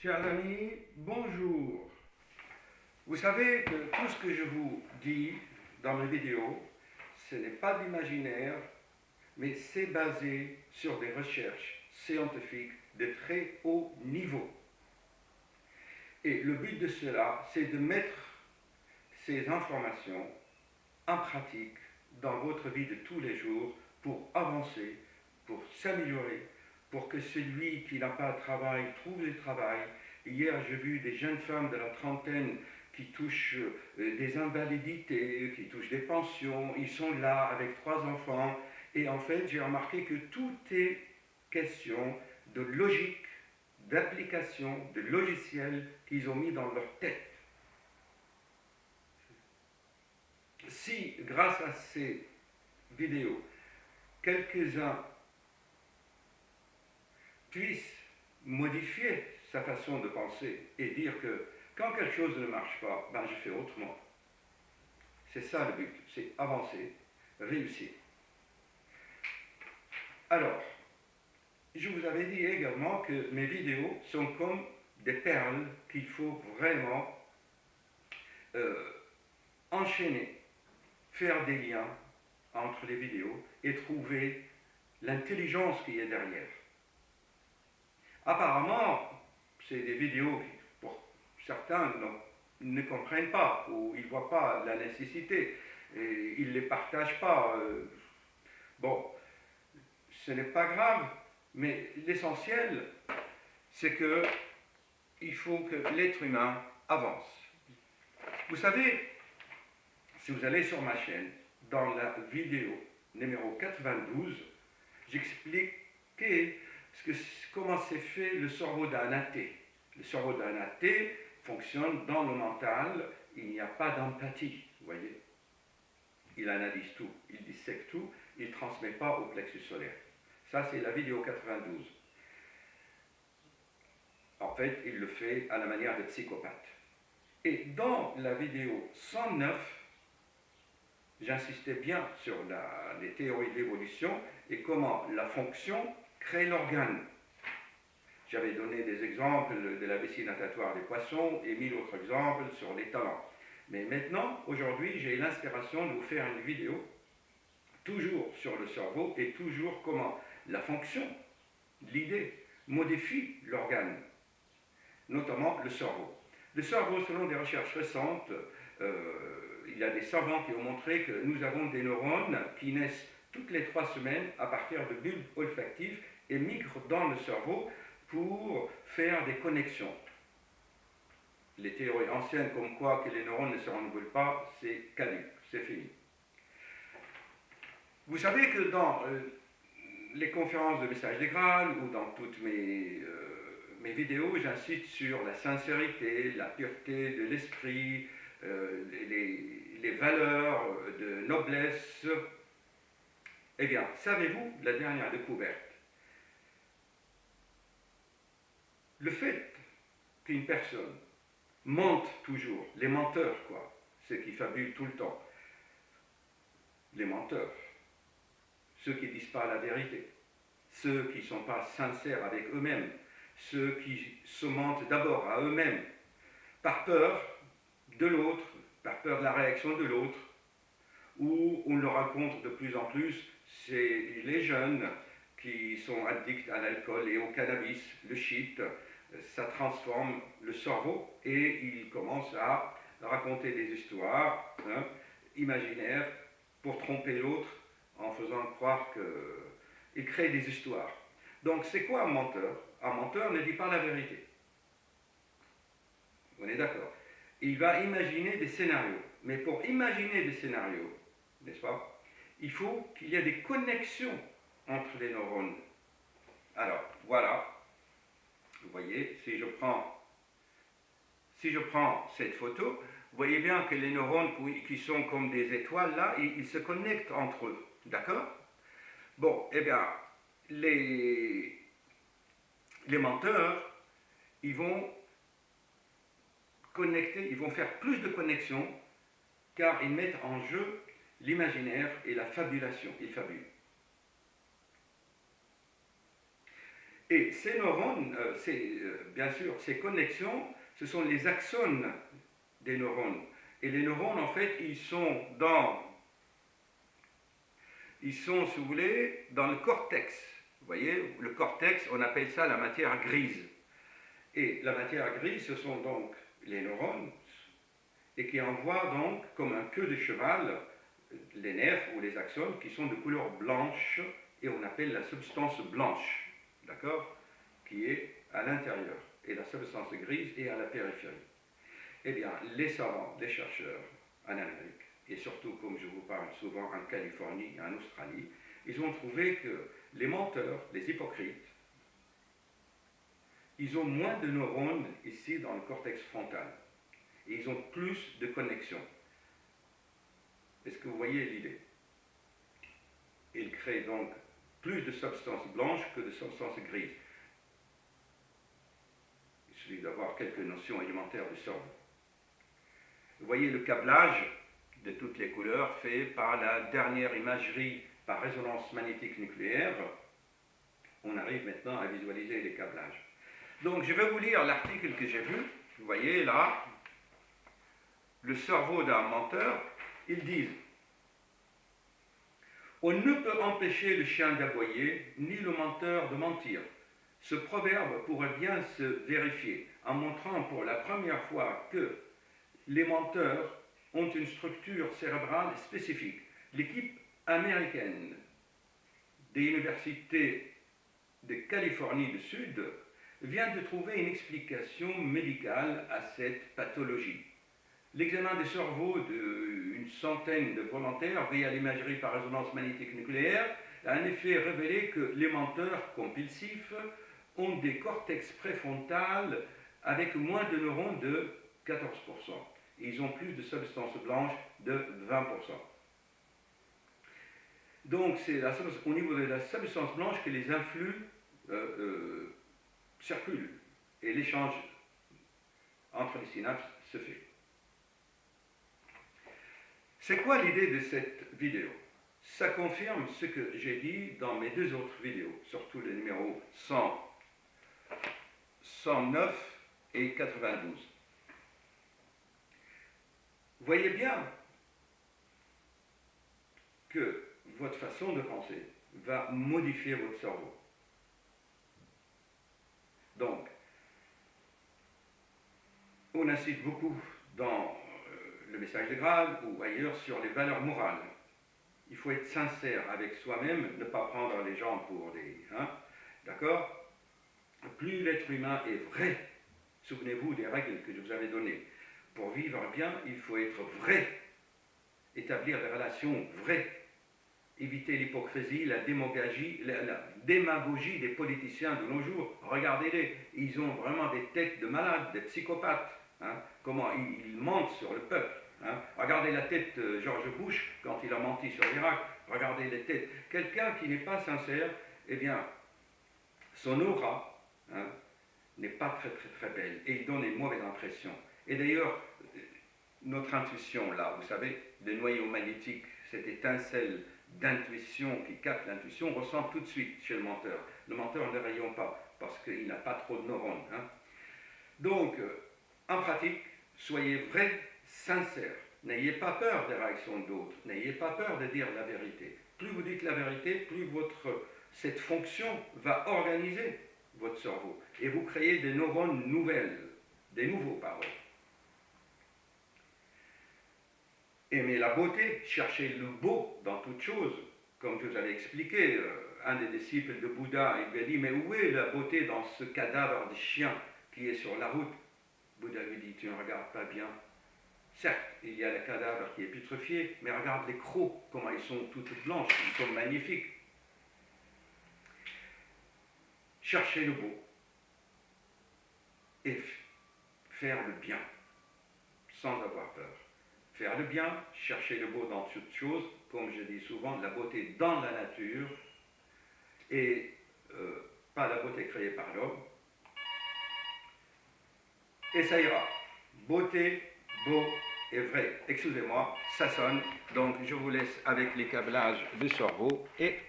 Chers amis, bonjour. Vous savez que tout ce que je vous dis dans mes vidéos, ce n'est pas d'imaginaire, mais c'est basé sur des recherches scientifiques de très haut niveau. Et le but de cela, c'est de mettre ces informations en pratique dans votre vie de tous les jours pour avancer, pour s'améliorer, pour que celui qui n'a pas de travail trouve du travail. Hier, j'ai vu des jeunes femmes de la trentaine qui touchent des invalidités, qui touchent des pensions. Ils sont là avec 3 enfants. Et en fait, j'ai remarqué que tout est question de logique, d'application, de logiciels qu'ils ont mis dans leur tête. Si, grâce à ces vidéos, quelques-uns puissent modifier sa façon de penser et dire que quand quelque chose ne marche pas, ben je fais autrement. C'est ça le but, c'est avancer, réussir. Alors, je vous avais dit également que mes vidéos sont comme des perles qu'il faut vraiment enchaîner, faire des liens entre les vidéos et trouver l'intelligence qui est derrière. Apparemment, c'est des vidéos qui, pour certains, ne comprennent pas ou ils ne voient pas la nécessité et ils ne les partagent pas. Bon, ce n'est pas grave, mais l'essentiel, c'est qu'il faut que l'être humain avance. Vous savez, si vous allez sur ma chaîne, dans la vidéo numéro 92, j'expliquais comment s'est fait le cerveau d'un athée. Le cerveau d'un athée fonctionne dans le mental, il n'y a pas d'empathie, vous voyez. Il analyse tout, il dissèque tout, il ne transmet pas au plexus solaire. Ça, c'est la vidéo 92. En fait, il le fait à la manière de psychopathe. Et dans la vidéo 109, j'insistais bien sur les théories de l'évolution et comment la fonction crée l'organe. J'avais donné des exemples de la vessie natatoire des poissons et 1000 autres exemples sur les talents. Mais maintenant, aujourd'hui, j'ai l'inspiration de vous faire une vidéo toujours sur le cerveau et toujours comment la fonction, l'idée, modifie l'organe, notamment le cerveau. Le cerveau, selon des recherches récentes, il y a des savants qui ont montré que nous avons des neurones qui naissent toutes les 3 semaines à partir de bulbes olfactifs et migrent dans le cerveau pour faire des connexions. Les théories anciennes comme quoi que les neurones ne se renouvellent pas, c'est caduc, c'est fini. Vous savez que dans les conférences de messages des Graal ou dans toutes mes vidéos, j'insiste sur la sincérité, la pureté de l'esprit, les valeurs de noblesse. Eh bien, savez-vous la dernière découverte? Le fait qu'une personne mente toujours, les menteurs, quoi, ceux qui fabulent tout le temps, les menteurs, ceux qui ne disent pas la vérité, ceux qui ne sont pas sincères avec eux-mêmes, ceux qui se mentent d'abord à eux-mêmes, par peur de l'autre, par peur de la réaction de l'autre, où on le rencontre de plus en plus, c'est les jeunes qui sont addicts à l'alcool et au cannabis, le shit, ça transforme le cerveau et ils commencent à raconter des histoires imaginaires pour tromper l'autre en faisant croire qu'ils créent des histoires. Donc c'est quoi un menteur? Un menteur ne dit pas la vérité. On est d'accord? Il va imaginer des scénarios. Mais pour imaginer des scénarios, n'est-ce pas, il faut qu'il y ait des connexions entre les neurones. Alors, voilà. Vous voyez, si je prends cette photo, vous voyez bien que les neurones qui sont comme des étoiles, là, ils se connectent entre eux. D'accord? Bon, eh bien, les menteurs, ils vont connecter, ils vont faire plus de connexions car ils mettent en jeu l'imaginaire et la fabulation. Ils fabulent. Et ces neurones, bien sûr, ces connexions, ce sont les axones des neurones. Et les neurones, en fait, ils sont, si vous voulez, dans le cortex. Vous voyez, le cortex, on appelle ça la matière grise. Et la matière grise, ce sont donc les neurones, et qui envoient donc, comme un queue de cheval, les nerfs ou les axones qui sont de couleur blanche, et on appelle la substance blanche, d'accord, qui est à l'intérieur, et la substance grise est à la périphérie. Eh bien, les savants, les chercheurs en Amérique, et surtout, comme je vous parle souvent, en Californie et en Australie, ils ont trouvé que les menteurs, les hypocrites, ils ont moins de neurones ici dans le cortex frontal. Et ils ont plus de connexions. Est-ce que vous voyez l'idée? Ils créent donc plus de substances blanches que de substances grises. Il suffit d'avoir quelques notions élémentaires du cerveau. Vous voyez le câblage de toutes les couleurs fait par la dernière imagerie par résonance magnétique nucléaire. On arrive maintenant à visualiser les câblages. Donc je vais vous lire l'article que j'ai vu. Vous voyez là, le cerveau d'un menteur. Ils disent: on ne peut empêcher le chien d'aboyer, ni le menteur de mentir. Ce proverbe pourrait bien se vérifier en montrant pour la première fois que les menteurs ont une structure cérébrale spécifique. L'équipe américaine des universités de Californie du Sud vient de trouver une explication médicale à cette pathologie. L'examen des cerveaux d'une centaine de volontaires via l'imagerie par résonance magnétique nucléaire a en effet révélé que les menteurs compulsifs ont des cortex préfrontales avec moins de neurones de 14%. Et ils ont plus de substances blanches de 20%. Donc c'est au niveau de la substance blanche que les influx circulent et l'échange entre les synapses se fait. C'est quoi l'idée de cette vidéo? Ça confirme ce que j'ai dit dans mes deux autres vidéos, surtout les numéros 109 et 92. Vous voyez bien que votre façon de penser va modifier votre cerveau. Donc, on insiste beaucoup dans le message de Graal ou ailleurs sur les valeurs morales. Il faut être sincère avec soi-même, ne pas prendre les gens pour des... d'accord? Plus l'être humain est vrai, souvenez-vous des règles que je vous avais données. Pour vivre bien, il faut être vrai, établir des relations vraies, éviter l'hypocrisie, la démagogie des politiciens de nos jours. Regardez-les, ils ont vraiment des têtes de malades, des psychopathes. Comment ils mentent sur le peuple. Regardez la tête de George Bush quand il a menti sur l'Irak. Regardez les têtes. Quelqu'un qui n'est pas sincère, eh bien, son aura n'est pas très belle et il donne une mauvaise impression. Et d'ailleurs, notre intuition, là, vous savez, le noyau magnétique, cette étincelle d'intuition qui capte l'intuition, ressent tout de suite chez le menteur. Le menteur ne rayonne pas parce qu'il n'a pas trop de neurones. Donc, en pratique, soyez vrai, sincère. N'ayez pas peur des réactions d'autres. N'ayez pas peur de dire la vérité. Plus vous dites la vérité, plus cette fonction va organiser votre cerveau. Et vous créez des neurones nouvelles, des nouveaux, pardon. Aimez la beauté, cherchez le beau dans toute chose. Comme je vous avais expliqué, un des disciples de Bouddha, il lui a dit: mais où est la beauté dans ce cadavre de chien qui est sur la route? Bouddha lui dit: tu ne regardes pas bien. Certes, il y a le cadavre qui est putréfié, mais regarde les crocs, comment ils sont toutes blanches, ils sont magnifiques. Cherchez le beau et faire le bien, sans avoir peur. Faire le bien, chercher le beau dans toute chose, comme je dis souvent, la beauté dans la nature, et pas la beauté créée par l'homme. Et ça ira. Beauté, beau et vrai. Excusez-moi, ça sonne. Donc je vous laisse avec les câblages du cerveau et